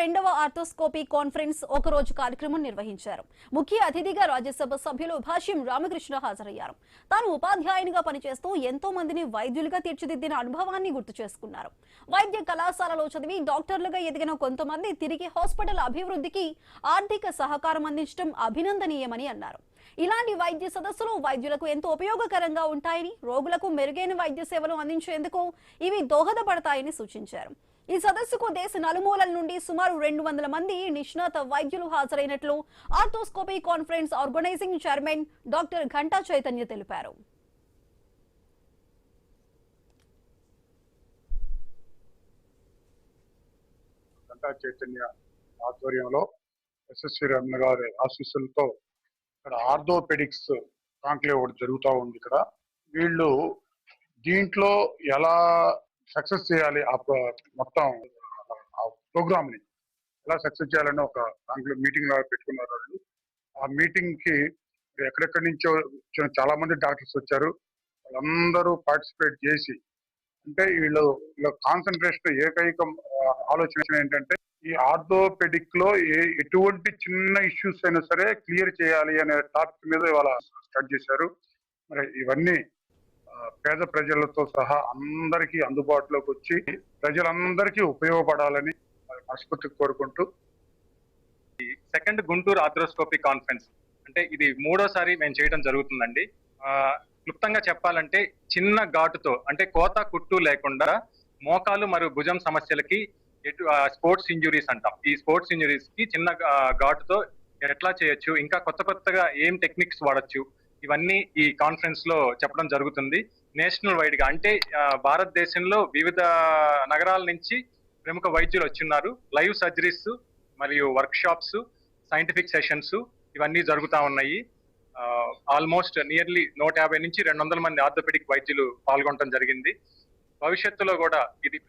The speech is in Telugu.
రెండవ ఆర్థోస్కోపీ కాన్ఫరెన్స్ ఒకరోజు కార్యక్రమం నిర్వహించారు. ముఖ్య అతిథిగా రాజ్యసభ సభ్యులు భాష్యం రామకృష్ణ హాజరయ్యారు. తాను ఉపాధ్యాయునిగా పనిచేస్తూ ఎంతో మందిని వైద్యులుగా తీర్చిదిద్దిన అనుభవాన్ని గుర్తు చేసుకున్నారు. వైద్య కళాశాలలో చదివి డాక్టర్లుగా ఎదిగిన కొంతమంది తిరిగి హాస్పిటల్ అభివృద్ధికి ఆర్థిక సహకారం అందించడం అభినందనీయమని అన్నారు. ఇలాంటి వైద్య సదస్సులు వైద్యులకు ఎంతో ఉపయోగకరంగా ఉంటాయని, రోగులకు మెరుగైన వైద్య సేవలు అందించేందుకు ఇవి దోహదపడతాయని సూచించారు. ఈ సదస్సుకు దేశ నలుమూలల నుండి సుమారు 200 మంది నిష్ణాత వైద్యులు హాజరైనట్లు arthroscopy conference organizing chairman doctor Ghanta Chaitanya తెలిపారు. ఘంటా చైతన్య ఆధ్వర్యంలో ఎస్ఎస్వి రమణ గారి ఆశీస్సులతో ఇక్కడ ఆర్థోపెడిక్స్ కాంక్లేవ్ ఒకటి జరుగుతూ ఉంది. ఇక్కడ వీళ్ళు దీంట్లో ఎలా సక్సెస్ చేయాలి, మొత్తం ప్రోగ్రామ్ ని ఎలా సక్సెస్ చేయాలని ఒక కాంక్లేవ్ మీటింగ్ లాగా పెట్టుకున్నారు వాళ్ళు. ఆ మీటింగ్ కి ఎక్కడెక్కడి నుంచో వచ్చిన చాలా మంది డాక్టర్స్ వచ్చారు. వాళ్ళందరూ పార్టిసిపేట్ చేసి, అంటే వీళ్ళ కాన్సన్ట్రేషన్ ఏకైక ఆలోచన ఏంటంటే ఈ ఆర్థోపెడిక్ లో ఎటువంటి చిన్న ఇష్యూస్ అయినా సరే క్లియర్ చేయాలి అనే టాపిక్ మీద ఇవాళ స్టార్ట్ చేశారు. మరి ఇవన్నీ పేద ప్రజలతో సహా అందరికీ అందుబాటులోకి వచ్చి ప్రజలందరికీ ఉపయోగపడాలని మనస్ఫూర్తిగా కోరుకుంటూ, సెకండ్ గుంటూరు ఆర్థ్రోస్కోపీ కాన్ఫరెన్స్ అంటే ఇది 3వసారి మేము చేయడం జరుగుతుందండి. క్లుప్తంగా చెప్పాలంటే చిన్న ఘాటుతో, అంటే కోత కుట్టు లేకుండా మోకాలు మరియు భుజం సమస్యలకి స్పోర్ట్స్ ఇంజురీస్ అంటాం. ఈ స్పోర్ట్స్ ఇంజురీస్ కి చిన్న ఘాటుతో ఎట్లా చేయొచ్చు, ఇంకా కొత్తగా ఏం టెక్నిక్స్ వాడచ్చు, ఇవన్నీ ఈ కాన్ఫరెన్స్ లో చెప్పడం జరుగుతుంది. నేషనల్ వైడ్ గా, అంటే భారతదేశంలో వివిధ నగరాల నుంచి ప్రముఖ వైద్యులు వచ్చిన్నారు. లైవ్ సర్జరీస్ మరియు వర్క్ షాప్స్, సైంటిఫిక్ సెషన్స్ ఇవన్నీ జరుగుతూ ఉన్నాయి. ఆల్మోస్ట్ నియర్లీ 150 నుంచి 200 మంది ఆర్థోపెడిక్ వైద్యులు పాల్గొనడం జరిగింది. భవిష్యత్తులో కూడా ఇది